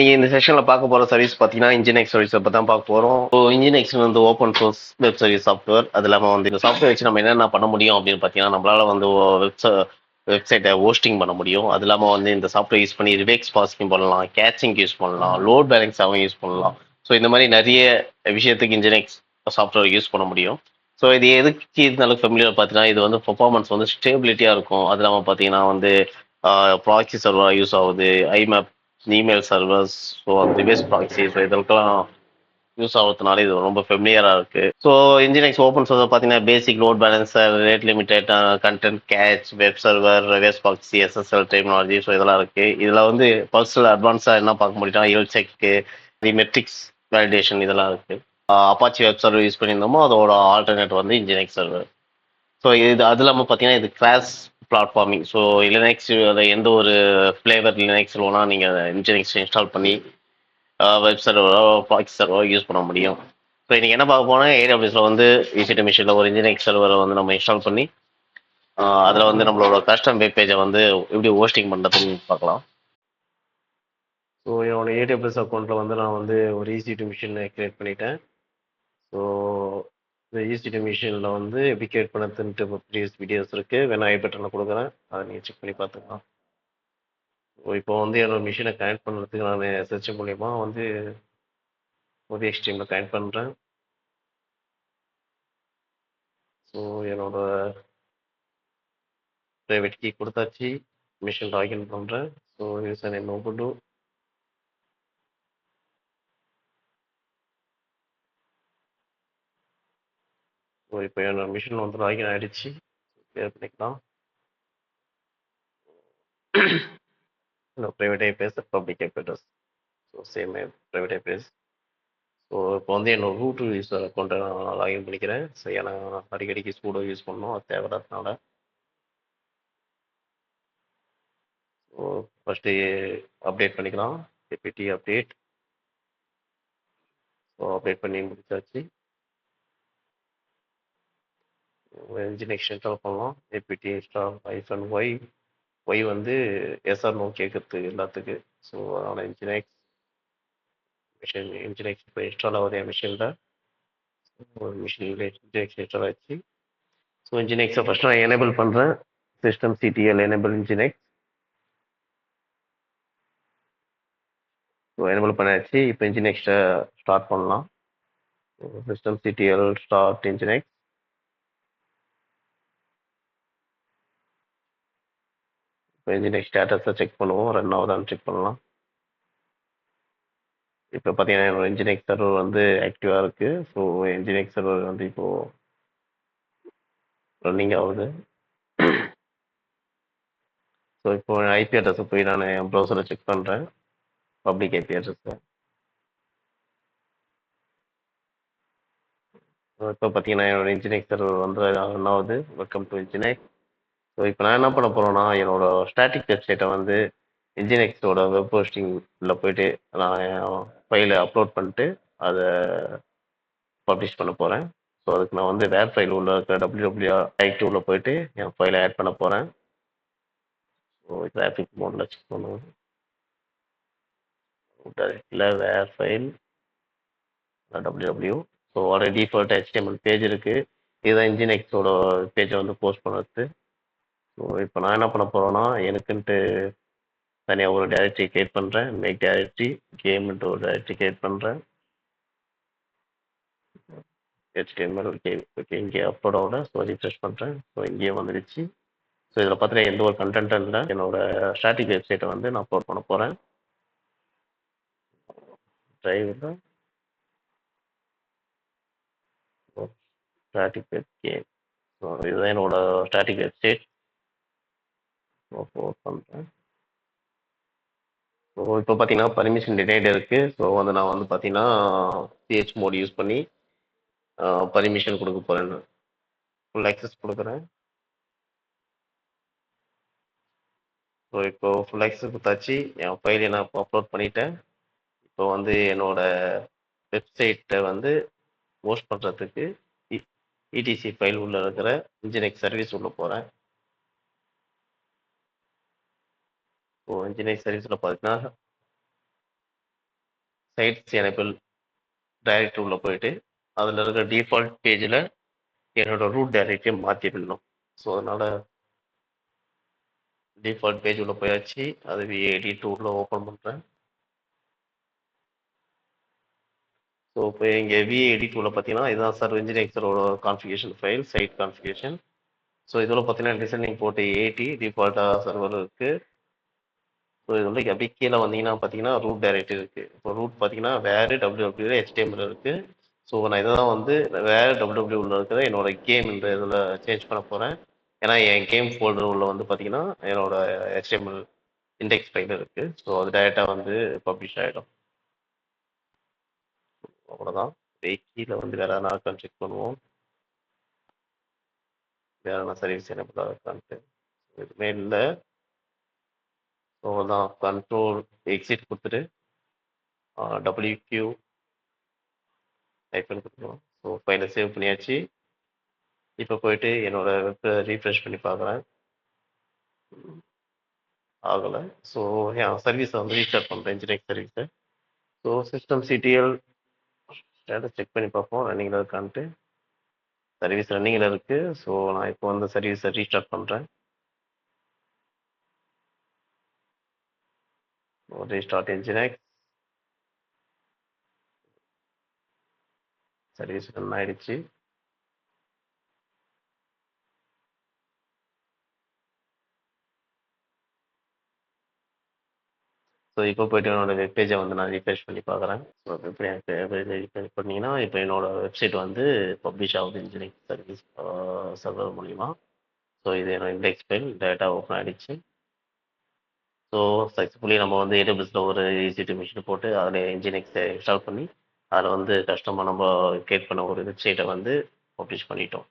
நீங்க இந்த செஷன்ல பார்க்க போற சர்வீஸ் பார்த்தீங்கன்னா, இன்ஜினிக்ஸ் சர்வீஸ பத்தி தான் பார்க்க போறோம். ஸோ இன்ஜினிக்ஸ் வந்து open source web service software. அது இல்லாம வந்து இந்த சாஃப்ட்வேர் வச்சு நம்ம என்னென்ன பண்ண முடியும் அப்படின்னு பார்த்தீங்கன்னா, நம்மளால வந்து வெப்சைட்டை ஹோஸ்டிங் பண்ண முடியும். அது இல்லாம வந்து இந்த சாஃப்ட்வேர் யூஸ் பண்ணி ரிவேக்ஸ் பாசிங் பண்ணலாம், கேச்சிங் யூஸ் பண்ணலாம், லோட் பேலன்ஸாகவும் யூஸ் பண்ணலாம். ஸோ இந்த மாதிரி நிறைய விஷயத்துக்கு இன்ஜினிக்ஸ் சாஃப்ட்வேர் யூஸ் பண்ண முடியும். ஸோ இது எதுக்கு இந்த அளவுக்கு ஃபெமிலியர் பார்த்தீங்கன்னா, இது வந்து பெர்ஃபார்மன்ஸ் வந்து ஸ்டேபிலிட்டியா இருக்கும். அது இல்லாம பார்த்தீங்கன்னா வந்து ப்ராக்ஸி சர்வரா யூஸ் ஆகுது, IMAP email servers, so reverse proxy, so இதற்கெல்லாம் யூஸ் ஆகிறதுனால இது ரொம்ப ஃபெமிலியராக இருக்கு. ஸோ இன்ஜினிக்ஸ் ஓப்பன் சோர்ஸ் பார்த்தீங்கன்னா basic load balancer, rate limited, content cache, web server, reverse proxy, SSL technology, so இதெல்லாம் இருக்கு. இதில் வந்து பர்சனல் அட்வான்ஸாக என்ன பார்க்க முடியும்னா ஹெல்த் செக்கு, மெட்ரிக்ஸ் வேலிடேஷன் இதெல்லாம் இருக்கு. அப்பாச்சி வெப் சர்வர் யூஸ் பண்ணியிருந்தோமோ அதோட ஆல்டர்னேட் வந்து இன்ஜினிக்ஸ் சர்வர். ஸோ இது அது இல்லாமல் பார்த்தீங்கன்னா இது கிளாஸ் பிளாட்ஃபார்மிங். ஸோ லினக்ஸ் எந்த ஒரு ஃப்ளேவர் லினக்ஸில் வேணால் நீங்கள் இன்ஜினிக்ஸ் இன்ஸ்டால் பண்ணி வெப் சர்வரோ ப்ராக்ஸி சர்வரோ யூஸ் பண்ண முடியும். ஸோ இன்றைக்கி என்ன பார்க்க போனால் ஏடபிள்யூஸில் வந்து EC2 மிஷினில் ஒரு இன்ஜினிக்ஸ் சர்வரை வந்து நம்ம இன்ஸ்டால் பண்ணி அதில் வந்து நம்மளோட கஸ்டம் வெப் பேஜை வந்து எப்படி ஹோஸ்டிங் பண்ணுறதுன்னு பார்க்கலாம். ஸோ என்னோட ஏடபிள்யூஎஸ் அக்கௌண்ட்டில் வந்து நான் வந்து ஒரு EC2 மிஷின் கிரியேட் பண்ணிட்டேன். ஸோ இந்த EC2 மிஷினில் வந்து எப்படி கிரியேட் பண்ணதுன்ட்டு ப்ரீவியஸ் வீடியோஸ் இருக்குது, வேணா ஐ பட்டனில் கொடுக்குறேன், அதை நீங்கள் செக் பண்ணி பார்த்துக்கலாம். ஸோ இப்போ வந்து என்னோட மிஷினை கனெக்ட் பண்ணுறதுக்கு நான் சர்ச் மூலயமா வந்து ஒரு HTML கனெக்ட் பண்ணுறேன். ஸோ என்னோட ப்ரைவேட் கீ கொடுத்தாச்சு, மிஷின் லாகின் பண்ணுறேன். So user name Ubuntu, so இப்போ என்னோட மிஷின் வந்து லாகின் ஆகிடுச்சு. கிளியர் பண்ணிக்கலாம். Private IPS, public IP address, so same private IPS. So இப்போ வந்து என்னோட ரூட் யூஸர் அக்கௌண்ட்டை நான் லாகின் பண்ணிக்கிறேன். ஸோ ஏன்னா அடிக்கடிக்கு சூடோ யூஸ் பண்ணணும், அது தேவையில்லாதனால. ஸோ ஃபஸ்ட்டு அப்டேட் பண்ணிக்கலாம், ஏபிடி அப்டேட். ஸோ அப்டேட் பண்ணி முடிச்சாச்சு. இன்ஜினிக்ஸ் இன்ஸ்டால் பண்ணலாம். APT install -y. ஒய் வந்து எஸ்ஆர் நோ கேட்குறது எல்லாத்துக்கு. ஸோ அதனால் இன்ஜினிக்ஸ் இப்போ இன்ஸ்டால் ஆகுது என் மிஷினில். ஒரு மிஷினில் இன்ஜினிக்ஸ் இன்ஸ்டால் ஆச்சு. ஸோ இன்ஜினிக்ஸை ஃபஸ்ட் நான் எனேபிள் பண்ணுறேன். System CTL enable Nginx. So enable பண்ணியாச்சு. இப்போ இன்ஜினிக்ஸை ஸ்டார்ட் பண்ணலாம். System CTL start Nginx. இப்போ இன்ஜினிக்ஸ் ஸ்டேட்டஸை செக் பண்ணுவோம், ரன் ஆகுதான்னு செக் பண்ணலாம். இப்போ பார்த்தீங்கன்னா என்னோட இன்ஜினிக்ஸ் சர்வர் வந்து ஆக்டிவாக இருக்குது. ஸோ இன்ஜினிக்ஸ் சர்வர் வந்து இப்போது ரன்னிங் ஆகுது. ஸோ இப்போ ஐபி அட்ரஸை போய் நான் என் ப்ரௌசரை செக் பண்ணுறேன், பப்ளிக் ஐபி அட்ரஸை. இப்போ பார்த்தீங்கன்னா என்னோட இன்ஜினிக்ஸ் சர்வர் வந்து ரன் ஆகுது. Welcome to Nginx. ஸோ இப்போ நான் என்ன பண்ண போகிறேன்னா, என்னோட ஸ்டாட்டிக் வெப்சைட்டை வந்து இன்ஜினிக்ஸோட வெப் ஹோஸ்டிங்கில் போயிட்டு நான் ஃபைலை அப்லோட் பண்ணிட்டு அதை பப்ளிஷ் பண்ண போகிறேன். ஸோ அதுக்கு நான் வந்து வேர் ஃபைல் உள்ள இருக்க www.டைக்2ல போயிட்டு என் ஃபைலை ஆட் பண்ண போகிறேன். ஸோ கிராஃபிக் மோடில் செக் பண்ணுவோம். டைரக்டில் where file www. So already default HTML page இருக்குது. இதுதான் இன்ஜினிக்ஸோட பேஜை வந்து போஸ்ட் பண்ணுறது. ஸோ இப்போ நான் என்ன பண்ண போகிறேன்னா, எனக்குன்ட்டு தனியாக ஒரு டைரக்டரி கிரியேட் பண்ணுறேன். மேக் டைரக்டரி கேம்ன்ட்டு ஒரு டைரக்டரி கிரியேட் பண்ணுறேன். HTML ஓகே இங்கே அப்லோட் ஆகல. ஸோ ரிஃப்ரெஷ் பண்ணுறேன். ஸோ இங்கேயே வந்துடுச்சு. ஸோ இதில் பார்த்தீங்கன்னா எந்த ஒரு கண்டென்ட்டும் இல்லை. என்னோட ஸ்டாட்டிக் வெப்சைட்டை வந்து நான் அப்லோட் பண்ண போகிறேன். டிரைவில் ஸ்டாட்டிக் வெப் கேம். ஸோ இதுதான் என்னோட ஸ்டாட்டிக் வெப்சைட். அப்லோட் பண்ணுறேன். ஸோ இப்போ பார்த்தீங்கன்னா பர்மிஷன் டினைடு இருக்குது. ஸோ வந்து நான் வந்து பார்த்தீங்கன்னா சிஹெச் மோட் யூஸ் பண்ணி பர்மிஷன் கொடுக்க போகிறேன். ஃபுல் ஆக்சஸ் கொடுக்குறேன். ஸோ இப்போ ஃபுல் ஆக்சஸ் கொடுத்தாச்சு. என் ஃபைலை நான் இப்போ அப்லோட் பண்ணிட்டேன். இப்போ வந்து என்னோட வெப்சைட்டை வந்து ஹோஸ்ட் பண்ணுறதுக்கு இடிசி ஃபைல் உள்ள இருக்கிற இன்ஜினிக்ஸ் சர்வீஸ் உள்ள போகிறேன். ஸோ இன்ஜினிக்ஸ் சர்வீஸில் பார்த்தீங்கன்னா சைட்ஸ் எனேபிள் டைரக்டரி உள்ள போயிட்டு அதில் இருக்கிற டிஃபால்ட் பேஜில் என்னோட ரூட் டைரக்டரியை மாற்றிடணும். ஸோ அதனால் டிஃபால்ட் பேஜ் உள்ள போயாச்சு. அது விஏடி டூரில் ஓப்பன் பண்ணுறேன். ஸோ இப்போ இங்கே விஏடி டூவில் பார்த்தீங்கன்னா இதுதான் சார் இன்ஜினியரிங்கோட configuration file, site configuration. So இதில் பார்த்தீங்கன்னா டிசைனிங் போர்ட் 80 டிஃபால்ட்டாக சர்வர் இருக்குது. ஸோ இது வந்து அப்படியே கீழே வந்தீங்கன்னா பார்த்தீங்கன்னா ரூட் டைரக்டரி இருக்குது. இப்போ ரூட் பார்த்தீங்கன்னா வேறு www HTML இருக்குது. ஸோ நான் இதை தான் வந்து வேறு www உள்ள இருக்கிற என்னோட கேம்ன்ற இதில் சேஞ்ச் பண்ண போகிறேன். ஏன்னா என் கேம் ஃபோல்டர் உள்ள வந்து பார்த்தீங்கன்னா என்னோட HTML இண்டெக்ஸ் ஃபைல் இருக்குது. ஸோ அது டைரெக்டாக வந்து பப்ளிஷ் ஆகிடும். அவ்வளோதான். கீழே வந்து வேறு எதனா செக் பண்ணுவோம். வேறு என்ன சர்வீஸ் என்ன இருக்கான்ட்டு எதுவுமே இல்லை. ஸோ தான் கண்ட்ரோல் எக்ஸிட் கொடுத்துட்டு WQ டைப் பண்ணி கொடுத்துருவோம். ஸோ ஃபைலை சேவ் பண்ணியாச்சு. இப்போ போயிட்டு என்னோட வெப்பை ரீஃப்ரெஷ் பண்ணி பார்க்குறேன். ஆகலை. ஸோ என் சர்வீஸை வந்து ரீஸ்டார்ட் பண்ணுறேன், இன்ஜினியரிங் சர்வீஸை. So system CTL status check பண்ணி பார்ப்போம் ரன்னிங்கில் இருக்கான்ட்டு. சர்வீஸ் ரன்னிங்கில் இருக்குது. ஸோ நான் இப்போ வந்து சர்வீஸை ரீஸ்டார்ட் பண்ணுறேன். Restart engineering. சர்வீஸ் ரன் ஆயிடுச்சு. ஸோ இப்போ போய்ட்டு என்னோட வெப்பேஜை வந்து நான் ரீஃப்ரெஷ் பண்ணி பார்க்குறேன். ஸோ இப்போ எனக்கு ரீஃப்ரெஷ் பண்ணிங்கன்னா இப்போ என்னோட வெப்சைட் வந்து பப்ளிஷ் ஆகுது இன்ஜினியரிங் சர்வீஸ் சர்வர் மூலிமா. ஸோ இது என்னோட இண்டெக்ஸ் ஃபைல் டேட்டா ஓப்பன் ஆகிடுச்சு. ஸோ சக்ஸஸ்ஃபுல்லி நம்ம வந்து ஏடபிள்யூஎஸ்ல ஒரு EC2 மிஷின் போட்டு அதில் இன்ஜினியரிங்ஸை இன்ஸ்டால் பண்ணி அதில் வந்து கஷ்டமாக நம்ம கிரியேட் பண்ண ஒரு வெப்சைட்டை வந்து பப்ளிஷ் பண்ணிட்டோம்.